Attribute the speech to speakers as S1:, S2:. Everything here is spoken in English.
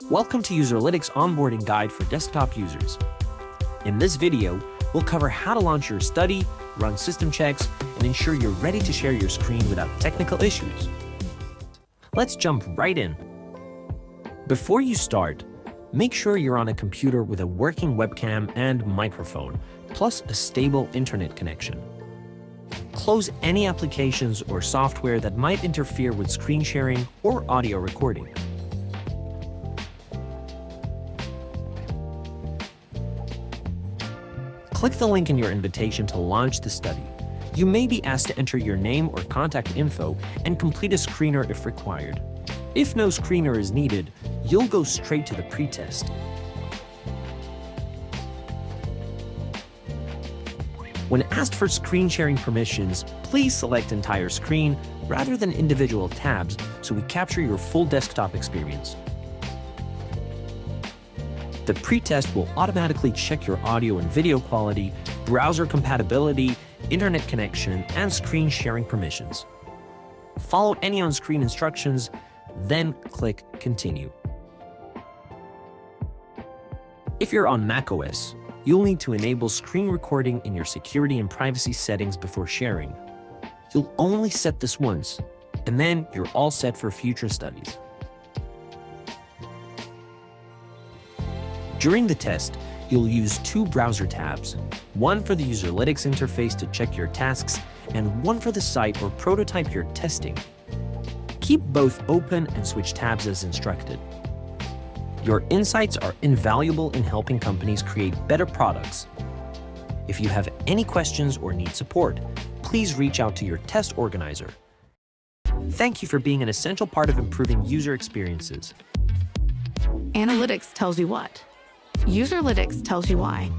S1: Welcome to Userlytics Onboarding Guide for desktop users. In this video, we'll cover how to launch your study, run system checks, and ensure you're ready to share your screen without technical issues. Let's jump right in. Before you start, make sure you're on a computer with a working webcam and microphone, plus a stable internet connection. Close any applications or software that might interfere with screen sharing or audio recording. Click the link in your invitation to launch the study. You may be asked to enter your name or contact info and complete a screener if required. If no screener is needed, you'll go straight to the pretest. When asked for screen sharing permissions, please select entire screen rather than individual tabs so we capture your full desktop experience. The pretest will automatically check your audio and video quality, browser compatibility, internet connection, and screen sharing permissions. Follow any on-screen instructions, then click Continue. If you're on macOS, you'll need to enable screen recording in your security and privacy settings before sharing. You'll only set this once, and then you're all set for future studies. During the test, you'll use two browser tabs, one for the Userlytics interface to check your tasks, and one for the site or prototype you're testing. Keep both open and switch tabs as instructed. Your insights are invaluable in helping companies create better products. If you have any questions or need support, please reach out to your test organizer. Thank you for being an essential part of improving user experiences.
S2: Analytics tells you what. Userlytics tells you why.